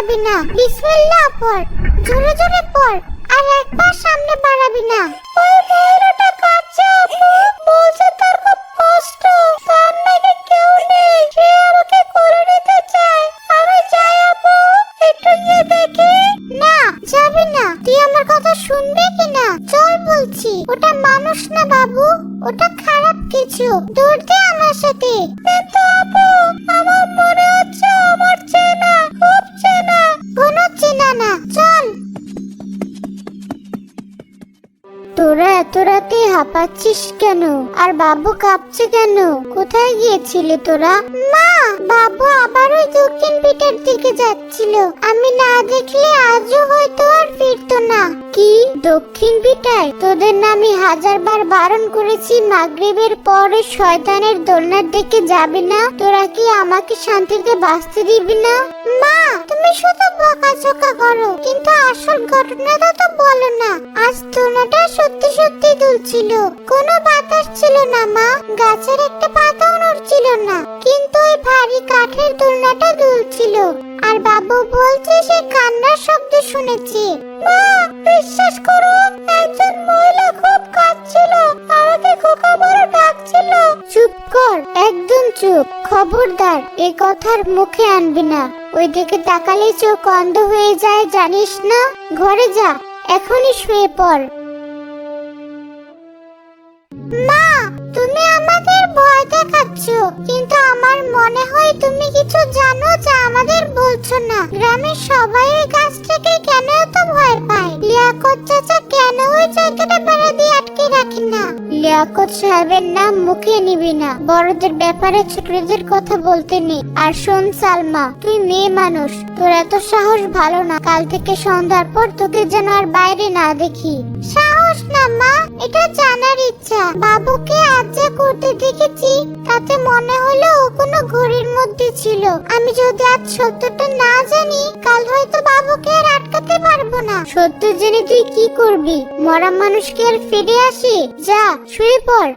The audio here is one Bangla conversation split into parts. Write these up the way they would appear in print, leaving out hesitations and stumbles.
বাড়াবি না। বিসমিল্লাহ পড়, জোরে জোরে পড়, আর একবার সামনে বাড়াবি না। ওই মহিলাটা কাঁদছে আপু, বলছে তার খুব কষ্ট, তার নাকি কেউ নেই, সে আমাকে কোলে নিতে চায়। আমি যাই আপু, একটু গিয়ে দেখি। না, যাবি না। তুই আমার কথা শুনবি কিনা? চল বলছি। ওটা মানুষ না বাবু, ওটা খারাপ কিছু। দৌড় দে আমার সাথে। কিন্তু আপু, আমার মনে হচ্ছে আমার চেনা, খুব চেনা। কোনো চেনা না, চল। তোরা এত রাতে হাঁপাচ্ছিস কেন? আর বাবু কাঁপছে কেন? কোথায় গিয়েছিলে তোরা? মা, বাবু আবার ওই দক্ষিণ পিঠের দিকে যাচ্ছিল। আমি না দেখলে আজও হয়তো আর ফিরতো না। কি দক্ষিণ পিঠায়? তোদের না আমি 1000বার বারণ করেছি মাগরিবের পরে শয়তানের দোলনার দিকে যাবি না? তোরা কি আমাকে শান্তিতে বাঁচতে দিবি না? মা, তুমি শুধু বকাঝকা করো, কিন্তু আসল ঘটনাটা তো বলো না। আজ দোলনাটা সত্যি সত্যি দুলছিল, কোনো বাতাস ছিল না মা, গাছের একটা পাতাও নড়ছিল না, কিন্তু ওই ভারী কাঠের দোলনাটা দুলছিল। আর বাবু বলছে সে কান্নার শব্দ শুনেছে। মা, বিশ্বাস করো, একজন মহিলা খুব কাঁদছিল, আমাকে খোকা বলে ডাকছিল। চুপ কর, একদম চুপ, খবরদার এই কথার মুখে আনবি না। ওই দিকে তাকালে চোখ অন্ধ হয়ে যায়, জানিস না? ঘরে যা, এখনই শুয়ে পড়। মা, তুমি আমাদের ভয় দেখাচ্ছ, কিন্তু আমার মনে হয় তুমি কিছু জানো যা আমাদের বলছো না। গ্রামের সবাই ওই গাছটাকে কেন এত ভয় পায়? লিয়াকত চাচা কেন ওই জায়গাটা বেড়া দিয়ে আটকে রাখে না? লিয়াকত সাহেবের নাম মুখে নিবি না, বড়দের ব্যাপারে ছোটদের কথা বলতে নেই। আর শোন সালমা, তুই মেয়ে মানুষ, তোর এত সাহস ভালো না। কাল থেকে সন্ধ্যার পর তোকে যেন আর বাইরে না দেখি। সাহস না মা, এটা জানার ইচ্ছা। বাবুকে আজ যা করতে দেখেছি তাতে মনে হলো ও কোনো ঘড়ির মধ্যে ছিল। আমি যদি আজ সত্যটা না জানি, কাল হয়তো বাবুকে আর আটকাতে পারবো না। সত্য জেনে তুই কি করবি? মরা মানুষকে আর ফিরে আসে? যা, শুয়ে পড়।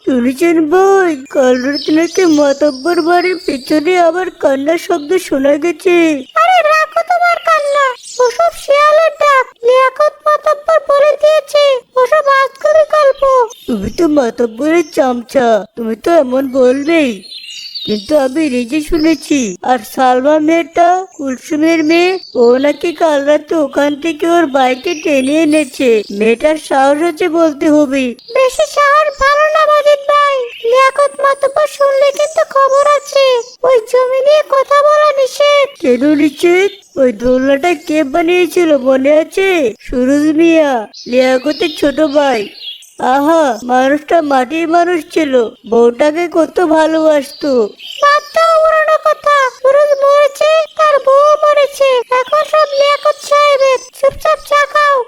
শুনেছেন ভাই, কাল রাতে নাকি মাতব্বর বাড়ির পিছনে আবার কান্নার শব্দ শোনা গেছে। আরে রাখো তোমার কান্না, ওসব শিয়ালের ডাক। লিয়াকত মাতব্বর বলে দিয়েছে ওসব আজগুবি গল্প। তুমি তো মাতব্বরের চামচা, তুমি তো এমন বলবেই, কিন্তু আমি নিজে শুনেছি। আর সালমা মেয়েটা, কুলসুমের মেয়ে, ও নাকি কাল রাতে ওখান থেকে ওর বাইকে টেনে এনেছে। মেয়েটার সাহস আছে বলতে হবে। বেশি শহর ভালো না মাজিদ ভাই। লিয়াকত মাতব্বর শুনলে কিন্তু খবর আছে, ওই জমি নিয়ে কথা বলা নিষেধ। কেন নিশ্চিত? ওই দোলনাটা কে বানিয়েছিল মনে আছে? সুরজ মিয়া, লিয়াকতের ছোট ভাই। আহা, মানুষটা মাটির মানুষ ছিল, বউটাকে কত ভালোবাসতো। বাদ দাও পুরনো কথা, সুরজ মরেছে, তার বউ মরেছে, এখন সব লিয়াকত সাহেবের। চুপচাপ চা খাও।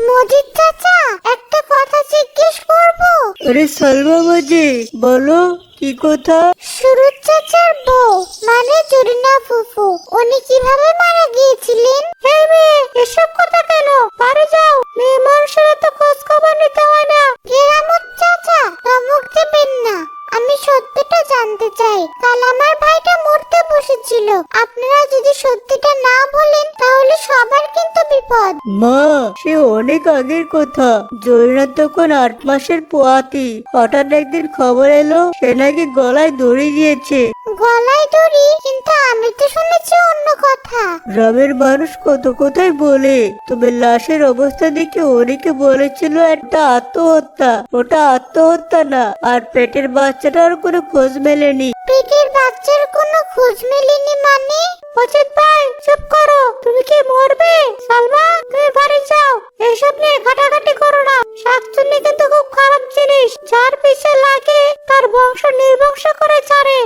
মজিদ চাচা, একটা কথা জিজ্ঞেস করবো? আরে সালমা মাঝে, বলো কি কথা? সুরজ চাচার বউ মানে জরিনা ফুফু, উনি কিভাবে মারা গিয়েছিলেন? এই মেয়ে, এসব কথা কেন? বাড়ি যাও, মেয়ে মানুষের তো খোঁজ খবর নিতে হয় না। কেরামত চাচা, ধমক দেবেন না, আমি সত্যিটা জানতে চাই। কাল আমার ভাইটা মরতে বসেছিল, আপনারা যদি সত্যিটা না বলেন তাহলে সবার কিন্তু বিপদ। মা, সে অনেক আগের কথা। জরিনা তখন 8 মাসের পোয়াতি। হঠাৎ একদিন খবর এলো সে নাকি গলায় দড়ি দিয়েছে। গলায় দড়ি? কিন্তু আমি তো শুনেছি অন্য কথা। গ্রামের মানুষ কত কথাই বলে, তবে লাশের অবস্থা দেখে অনেকে বলেছিল একটা আত্মহত্যা। ওটা আত্মহত্যা না, আর পেটের বাচ্চাটার কোনো খোঁজ মেলেনি। পেটের বাচ্চার কোনো খোঁজ মেলেনি মানে? মজিদ ভাই, চুপ করো, তুমি কি মরবে? সালমা, তুমি বাড়ি যাও, এসব নিয়ে ঘাটাঘাটি করো না। শাকচুন্নি কিন্তু খুব খারাপ জিনিস, যার পিছে লাগে তার বংশ নির্বংশ করে ছাড়ে।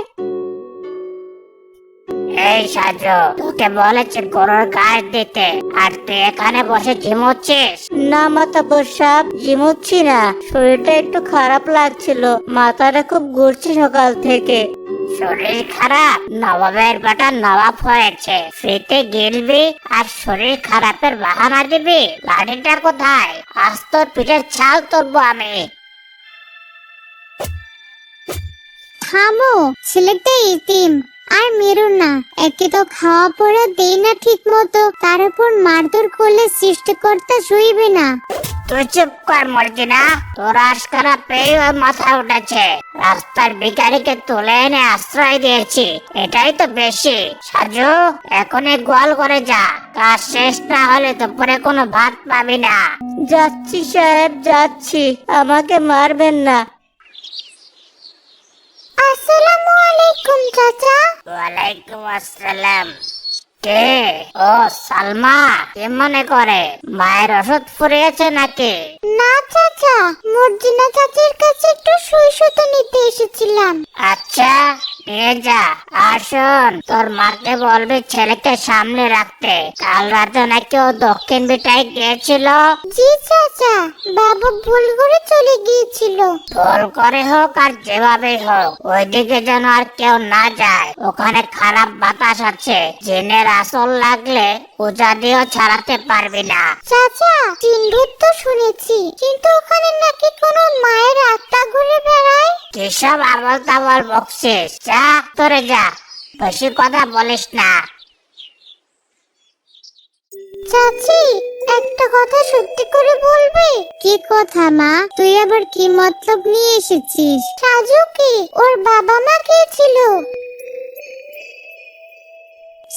এই সাজু, তোকে বলেছে গরুর গায়ে দিতে, আর তুই এখানে বসে ঝিমোচ্ছিস? না মাতাব্বর সাহেব, ঝিমুচ্ছি না, শরীরটা একটু খারাপ লাগছিল, মাথাটা খুব ঘুরছে সকাল থেকে। শরীর খারাপ, নবাবের বেটা নবাব হয়েছে, ফ্রিতে গিলবি আর শরীর খারাপের বাহানা দিবি? লাঠিটা কোথায়? আজ তোর পিঠের ছাল তুলবো আমি। থামো, ছেলেটা ইতিম আর মেরো না। একে তো খাওয়া পড়া দেই না ঠিক মতো, তার উপর মারধর করলে সৃষ্টিকর্তা সইবে না। তুই চুপ কর মর্জিনা, তোর আশকারা পেয়ে ওর মাথায় উঠেছে। রাস্তার ভিখারিকে তুলে এনে আশ্রয় দিয়েছি, এটাই তো বেশি। সাজু, এখনই গোয়াল করে যা, কাজ শেষ না হলে দুপুরে কোনো ভাত পাবি না। যাচ্ছি সাহেব, যাচ্ছি, আমাকে মারবেন না। আসসালামু আলাইকুম চাচা। ওয়ালাইকুম আসসালাম। কে? ও সালমা, কে মনে করে? মায়ের ওষুধ ফুরিয়েছে নাকি? না চাচা, মর্জিনা চাচির কাছে একটু সুই সুতো নিতে এসেছিলাম। আচ্ছা, নিয়ে যা। আর শোন, তোর মাকে বলবি ছেলেকে সামনে রাখতে। কাল রাতে নাকি ও দক্ষিণ বিটায় গিয়েছিল। জি চাচা, বাবা ভুল করে চলে গিয়েছিল। ভুল করে হোক আর যেভাবেই হোক, ওইদিকে যেন আর কেউ না যায়। ওখানে খারাপ বাতাস আছে, জিনের আসল লাগলে পূজা দিয়েও ছাড়াতে পারবি না। চাচা, জিনভূত তো শুনেছি, কিন্তু ওখানে নাকি কোনো মায়ের আত্মা ঘুরে বেড়ায়। কিসব আবল তাবল বকছিস? যা, তোরে যা, বেশি কথা বলিস না। চাচি, একটা কথা সত্যি করে বলবি? কি কথা মা? তুই আবার কি মতলব নিয়ে এসেছিস? সাজু কি ওর বাবা মা কে ছিল?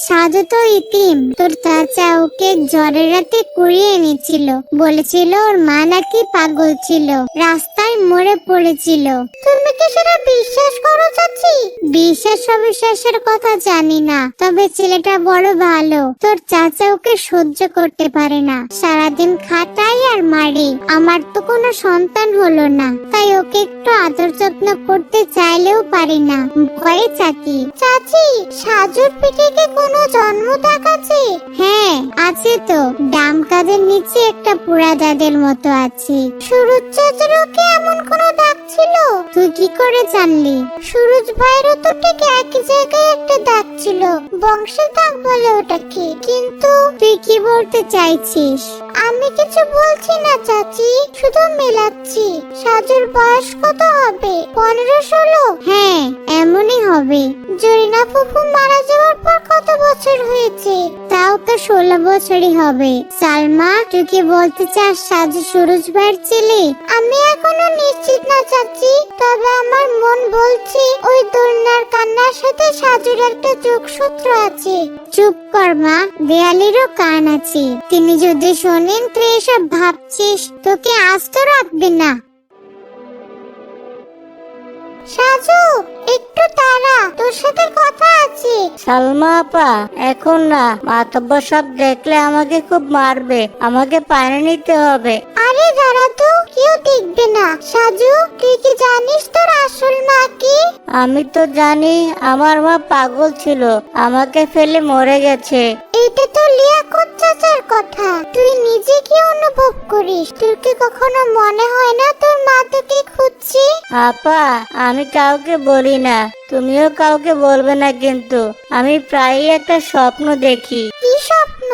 সাজু তো ইতিম, তোর চাচা ওকে জ্বরের রাতে কুড়িয়ে এনেছিল। বলেছিল ওর মা নাকি পাগল ছিল, রাস্তায় মরে পড়েছিল। তুমি কি সেটা বিশ্বাস করো চাচি? বিশ্বাস অবিশ্বাসের কথা জানি না, তবে ছেলেটা বড় ভালো। তোর চাচা ওকে সহ্য করতে পারে না, সারাদিন খাটাই আর মারি। আমার তো কোনো সন্তান হলো না, তাই ওকে একটু আদর যত্ন করতে চাইলেও পারি না, ভয়ে থাকি। চাচি, সাজুর পিঠে কি কোনো জন্ম দাগ আছে? হ্যাঁ আছে তো, ডাম কাদের নিচে একটা পোড়া দাগের মতো আছে। সুরজ চাচারও কি এমন কোনো দাগ ছিল? তুই কি করে জানলি? সুরজ ভাইয়েরও তো ঠিক একই জায়গায় একটা দাগ ছিল, বংশের দাগ বলে ওটাকে। কিন্তু তুই কি বলতে চাইছিস? আমি কিছু বলছি না চাচি, শুধু মেলাচ্ছি। সাজুর বয়স কত হবে? 15-16? হ্যাঁ, এমনই হবে। জরিনা ফুফু মারা যাওয়ার পর কত বছর হয়েছে? তাও তো 16 বছরই হবে। সালমা, তুই কি বলতে চাস সাজু সুরজ ভাইয়ের ছেলে? আমি এখনো নিশ্চিত না চাচি, তবে আমার মন বলছে ওই দোলনার কান্নার সাথে সাজুর একটা যোগসূত্র আছে। চুপ কর মা, দেয়ালেরও কান আছে। তিনি যদি শোনেন তুই এসব ভাবছিস, তোকে আস্ত রাখবে না। সাজু, একটু দাঁড়া, তোর সাথে কথা আছে। সালমা আপা, এখন না, মাতব্বর সব দেখলে আমাকে খুব মারবে, আমাকে পানি নিতে হবে। আরে দাঁড়া তো, কেউ দেখবে না। সাজু, তুই কি জানিস তোর আসল মা কি? আমি তো জানি আমার মা পাগল ছিল, আমাকে ফেলে মরে গেছে। এটা তো লিয়াকত চাচার কথা। তুই নিজে কি অনুভব করিস? তোর কি কখনো মনে হয় না তোর মা তোকে খুঁজছে? আপা, আমি কাউকে বলি না, তুমিও কাউকে বলবে না, কিন্তু আমি প্রায়ই একটা স্বপ্ন দেখি। কি স্বপ্ন?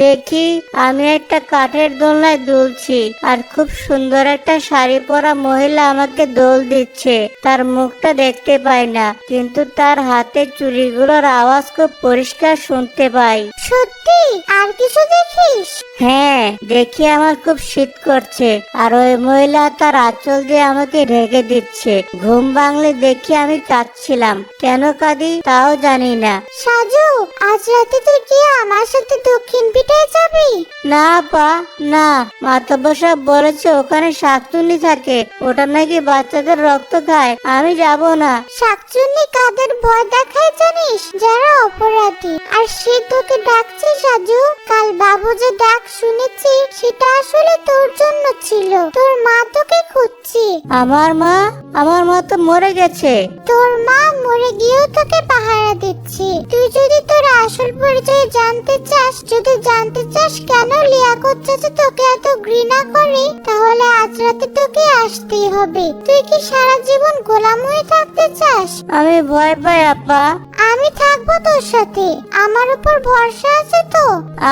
দেখি আমি একটা কাঠের দোলনায় দুলছি, আর খুব সুন্দর একটা শাড়ি পরা মহিলা আমাকে দোল দিচ্ছে। তার মুখটা দেখতে পাই না, কিন্তু তার হাতে চুড়িগুলোর আওয়াজ খুব পরিষ্কার শুনতে পাই। সত্যি? আর কিছু দেখিস? হ্যাঁ, দেখি আমার খুব শীত করছে, আর ওই মহিলা তার আঁচল দিয়ে আমাকে ঢেকে দিচ্ছে। ঘুম ভাঙলে দেখি আমি কাঁদছিলাম, কেন কাঁদি তাও জানি না। সাজু, আজ রাতে তুই কি আমার সাথে দক্ষিণ পিঠায় যাবি? না আপা, না, মাতব্বর সাহেব বলেছে ওখানে শাকচুন্নি থাকে, ওটা নাকি বাচ্চাদের রক্ত খায়, আমি যাব না। শাকচুন্নি কাদের ভয় দেখায় জানিস? যারা অপরাধী। আর সে তোকে ডাকছে সাজু। কাল বাবু যে ডাক শুনেছি, সেটা আসলে তোর জন্য ছিল। তোর মা তোকে খুঁজছে। আমার মা? আমার মা তো মরে গেছে। তোর মা মরে গিয়েও তোকে পাহারা দিচ্ছে। তুই যদি তোর আসল পরিচয় জানতে চাস, যদি জানতে চাস কেন লিয়াকত চাচা তোকে এত ঘৃণা করে, তাহলে আজ রাতে তোকে আসতেই হবে। তুই কি সারা জীবন গোলাম হয়ে থাকতে চাস? আমি ভয় পাই আপা। আমি থাকবো তোর সাথে, আমার উপর ভরসা আছে তো?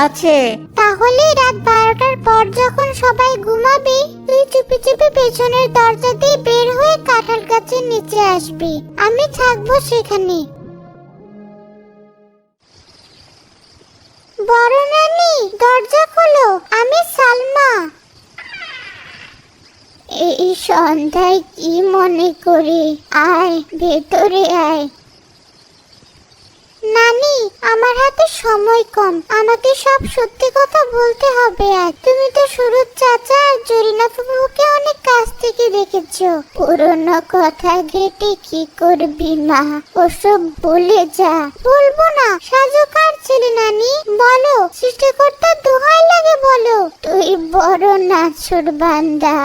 আছে। তাহলে রাত 12টার পর যখন সবাই ঘুমাবে, তুই চুপি চুপি পেছনের দরজা দিয়ে বের হয়ে কাঁঠাল গাছের নিচে আসবি। আমি থাকবো সেখানে। বড় নানি, দরজা খোলো, আমি সালমা। এই সন্ধ্যায় কি মনে করে? আয় ভেতরে আয়। নানি, আমার হাতে সময় কম, আমাকে সব সত্যি কথা বলতে হবে। আর তুমি তো সুরজ চাচা আর জরিনা ফুফুকে অনেক কাছ থেকে দেখেছো। পুরনো কথা ঘেটে কি করবি মা? ওসব বলে যা। বলবো না। সাজু কার ছেলে নানি? বলো, সৃষ্টিকর্তার দোহাই লাগে বলো। তুই বড় নাছর বান্দা।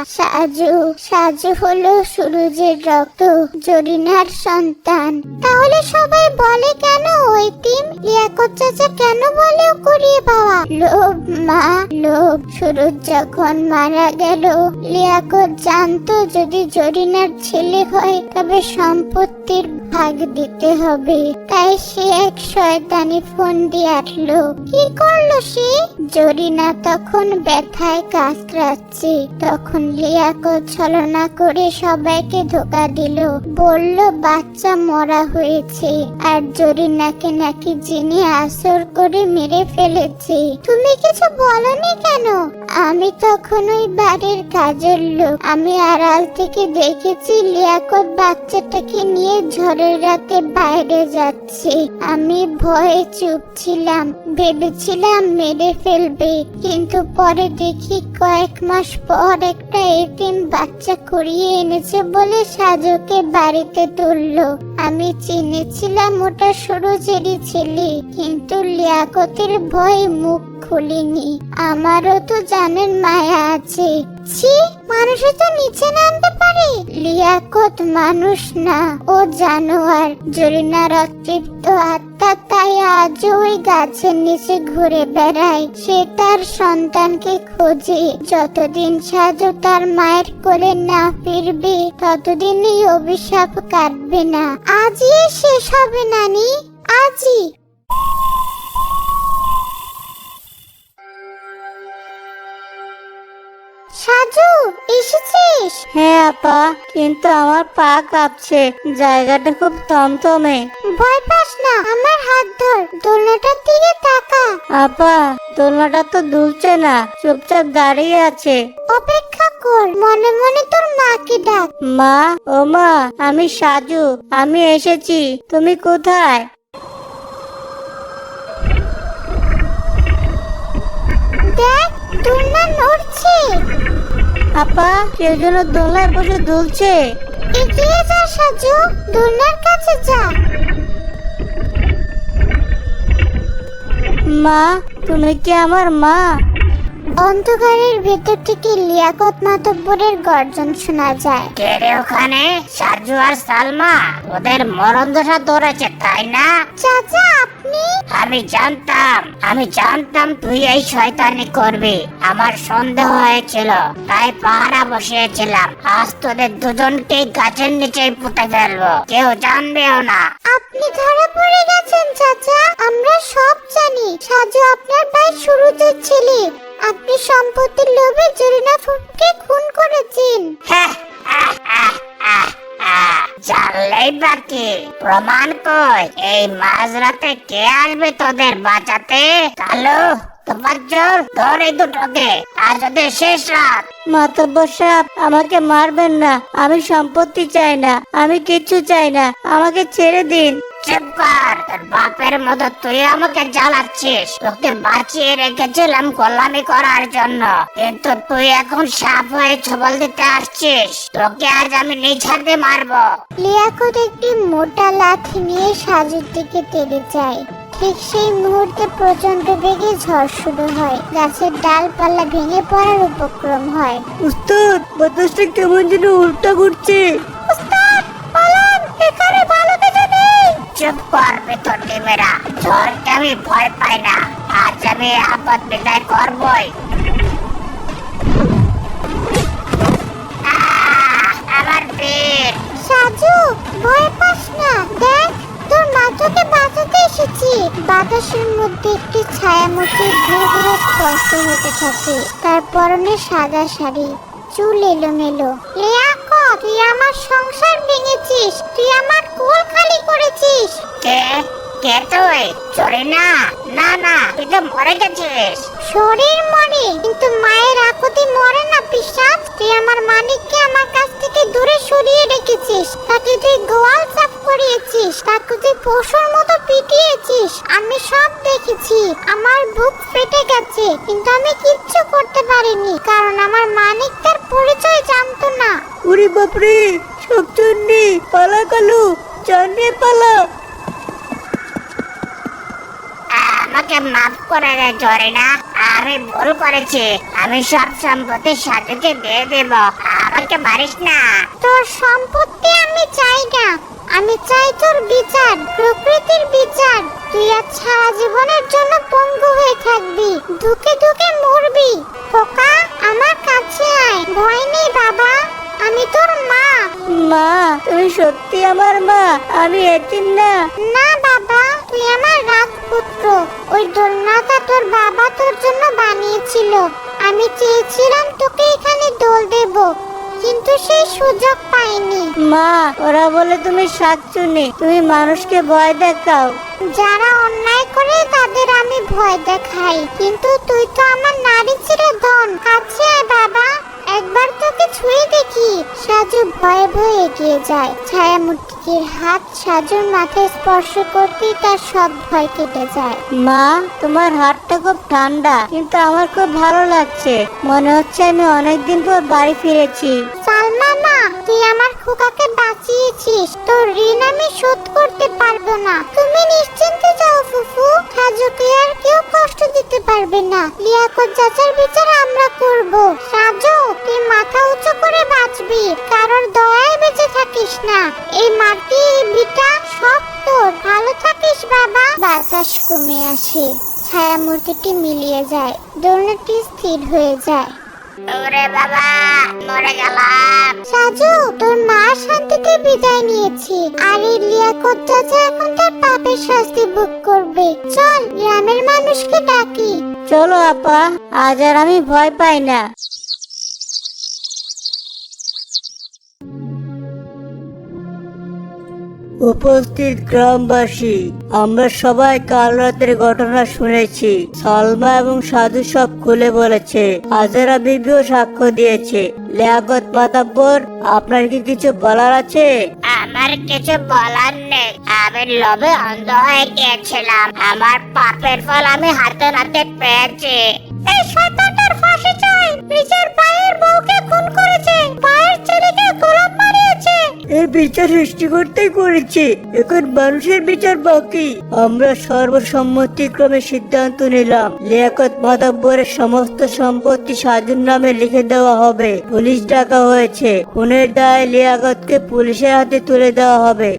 সাজু হলো সুরজের রক্ত, জরিনার সন্তান। তাহলে সবাই বলে কেন ওই টিম? লিয়াকত চাচা কেন বলে করিয়ে পাওয়া? লোভ মা, লোভ। সুরজ যখন মারা গেল, লিয়াকত জানতো যদি জরিনার ছেলে হয় তবে সম্পত্তির ভাগ দিতে হবে। তাই সে এক শয়তানি ফোন দিয়ে আটলো। কি করলো সে? জরিনা তখন ব্যথায় কাতরাচ্ছে। তখন লিয়াকত ছলনা করে সবাইকে ধোকা দিল। বলল বাচ্চা মরা হয়েছে, আর জরিনাকে নাকি জিনে আসর করে মেরে ফেলেছে। তুমি কিছু বলনি কেন? আমি তখন ওই বাড়ির কাজের লোক। আমি আড়াল থেকে দেখেছি লিয়াকত বাচ্চাটাকে নিয়ে ঝড়ের রাতে বাইরে যাচ্ছে। আমি ভয়ে চুপ ছিলাম, ভেবেছিলাম মেরে ফেলবে। কিন্তু পরে দেখি কয়েক মাস পর একটা এতিম বাচ্চা কুড়িয়ে এনেছে বলে সাজুকে বাড়িতে তুললো। আমি চিনেছিলাম ওটা সুরজেরই ছেলে, কিন্তু লিয়াকতের ভয়ে মুখ খুলিনি। আমারও তো জানেন মায়া আছে। ছি, মানুষে তো নিচে নামতে পারে। লিয়াকত মানুষ না, ও জানোয়ার। জরিনার অতৃপ্ত আত্মা, তাই আজও ওই গাছের নিচে ঘুরে বেড়ায়। সে তার সন্তানকে খোঁজে। যতদিন সাজু তার মায়ের কোলে না ফিরবে, ততদিন এই অভিশাপ কাটবে না। আজই শেষ হবে নানি, আজই। সাজু, এসেছিস? হ্যাঁ আপা, কিন্তু আমার পা কাঁপছে, জায়গাটা খুব থমথমে। ভয় পাস না, আমার হাত ধর, দোলনাটার দিকে তাকা। আপা, দোলনাটা তো দুলছে না, চুপচাপ দাঁড়িয়ে আছে। অপেক্ষা কর, মনে মনে তোর মাকে ডাক। মা, ও মা, আমি সাজু, আমি এসেছি। তুমি কোথায়? দেখ, দোলনা নড়ছে। আপা, কেউ যেন দোলনায় বসে দুলছে। এগিয়ে যা সাজু, দোলনার কাছে যা। মা, তুমি কি আমার মা? অন্ধকারের ভেতর থেকে লিয়াকত মাতব্বরের গর্জন শোনা যায়। কে রে ওখানে? সাজু আর সালমা, ওদের মরণ দশা ধরেছে তাই না? চাচা, আপনি? আমি জানতাম তুই এই শয়তানি করবি। আমার সন্দেহ হয়েছিল, তাই পাহারা বসিয়েছিলাম। আজ তোদের দুজনকে গাছের নিচে পুঁতে ফেলবো, কেউ জানবেও না। আপনি ধরা পড়ে গেছেন চাচা, আমরা সব জানি। সাজু আপনার ভাই সুরজের ছেলে। আপনি সম্পত্তির লোভে জরিনা ফুফুকে খুন করেছেন। জানলেই বাকি, প্রমাণ কই? এই মাঝরাতে কে আসবে তোদের বাঁচাতে? কালু, তোমার জোর ধর এই দুটোকে, আজ ওদের শেষ রাত। মাতব্বর সাহেব, আমাকে মারবেন না। আমি সম্পত্তি চাই না, আমি কিচ্ছু চাই না, আমাকে ছেড়ে দিন। চুপ কর, তোর বাপের মতো তুই আমাকে জ্বালাচ্ছিস। তোকে বাঁচিয়ে রেখেছিলাম গোলামি করার জন্য, কিন্তু তুই এখন সাপ হয়ে ছবল দিতে আসছিস। তোকে আজ আমি নিজ হাতে মারবো। লিয়াকত একটি মোটা লাঠি নিয়ে সাজুর দিকে তেড়ে যায়। ঠিক সেই মুহূর্তে প্রচন্ড বেগে ঝড় শুরু হয়। গাছের ডালপালা ভেঙে পড়ার উপক্রম হয়। উস্তাদ, বাতাসটা কেমন যেন উল্টা ঘুরছে। উস্তাদ, পালান, এখানে ভালো কিছু নেই। চুপ কর বেতন টিমেরা, ঝড়কে আমি ভয় পাই না। আজ আমি আমি আপদ বিদায় করবই। আমার পেট। সাজু, ভয় পাস না, দেখ তোর মা তোকে বাঁচাতে এসেছি। বাতাসের মধ্যে একটি ছায়ামূর্তি ধীরে ধীরে স্পষ্ট হতে থাকে। তার পরনে সাদা শাড়ি, চুল এলোমেলো। লিয়াকত, তুই আমার সংসার ভেঙেছিস, তুই আমার কোল খালি করেছিস। কে কে তুই? চোরে না, না না, তুই তো মরে গেছিস। শরীর মরে কিন্তু মায়ের আকুতি মরে না পিশাচ। তুই আমার মানিককে আমার কাছ থেকে দূরে সরিয়ে রেখেছিস, তাকে তুই গোয়াল সাফ করিয়েছিস, তাকে তুই পশুর মতো পিটিয়েছিস। আমি সব দেখেছি, আমার বুক ফেটে গেছে, কিন্তু আমি কিচ্ছু করতে পারিনি, কারণ আমার মানিক তার পরিচয় জানতো না। ওরে বাপরে, সবচন্ডি পালা কালু, জানে পালা। আমাকে মাফ করে দে জরিনা, আমি ভুল করেছি। আমি সব সম্পত্তি সাজুকে দিয়ে দেব, আমাকে মারিস না। তোর সম্পত্তি আমি চাই না, আমি চাই তোর বিচার, প্রকৃতির বিচার। তুই আজ সারা জীবনের জন্য পঙ্গু হয়ে থাকবি, ধুকে ধুকে মরবি। খোকা, আমার কাছে আয়, ভয় নেই বাবা, আমি তোর মা। মা, তুমি সত্যি আমার মা? আমি এতিম না? না বাবা, তুই আমার রাজপুত্র। ওই দোলনাটা তোর বাবা তোর জন্য বানিয়েছিল। আমি চেয়েছিলাম তোকে এখানে দোল দেব, কিন্তু সেই সুযোগ পাইনি। মা, ওরা বলে তুমি শাকচুন্নি, তুমি মানুষকে ভয় দেখাও। যারা অন্যায় করে তাদের আমি ভয় দেখাই, কিন্তু তুই তো আমার নারী চিরধন। কাছে আয় বাবা, একবার তোকে ছুঁয়ে দেখি। সাজু ভয়ে ভয়ে এগিয়ে যায়। ছায়ামূর্তিটির হাত সাজুর মাথায় স্পর্শ করতেই তার সব ভয় কেটে যায়। মা, তোমার হাতটা খুব ঠান্ডা, কিন্তু আমার খুব ভালো লাগছে। মনে হচ্ছে আমি অনেকদিন পর বাড়ি ফিরেছি। সালমানা, তুই আমার খোকাকে বাঁচিয়েছিস, তোর ঋণ আমি শোধ করতে পারবো না। তুমি নিশ্চিন্তে যাও ফুফু, সাজুকে আর কেউ কষ্ট দিতে পারবে না। লিয়াকত চাচার বিচার আমরা করব। সাজু, তুই মাথা উঁচু করে বাঁচবি, কারোর দয়ায় বেঁচে থাকিস না। এই মাটি, এই ভিটা সব তোর। ভালো থাকিস বাবা। বাতাস কমে আসে, ছায়ামূর্তিটি মিলিয়ে যায়, দোলনাটি স্থির হয়ে যায়। ওরে বাবা, মরে গেলাম। সাজু, তোর মা শান্তিতে বিদায় নিয়েছি, আর এই লিয়াকত চাচা এখন তার পাপের শাস্তি ভোগ করবে। চল, গ্রামের মানুষকে ডাকি। চলো আপা, আজ আর আমি ভয় পাই না। উপস্থিত গ্রামবাসী, আমরা সবাই কাল রাতের ঘটনা শুনেছি। সালমা এবং সাধু সব খুলে বলেছে, হাজারা বিবিও সাক্ষ্য দিয়েছে। লিয়াকত মাতাব্বর, আপনার কি কিছু বলার আছে? আমার কিছু বলার নেই, আমি লোভে অন্ধ হয়ে গিয়েছিলাম। আমার পাপের ফল আমি হাতে নাতে পেয়েছি। এই শয়তানটার ফাঁসি চাই। নিজের ভাইয়ের বউকে খুন করেছে, ভাইয়ের ছেলেকে গোলাম বানিয়েছে। এর বিচার সৃষ্টিকর্তাই করেছে, এখন মানুষের বিচার বাকি। আমরা সর্বসম্মতিক্রমে সিদ্ধান্ত নিলাম, লিয়াকত মাতাব্বরের সমস্ত সম্পত্তি সাজুর নামে লিখে দেওয়া হবে। পুলিশ ডাকা হয়েছে, খুনের দায়ে লিয়াকতকে পুলিশের হাতে তুলে দেওয়া হবে।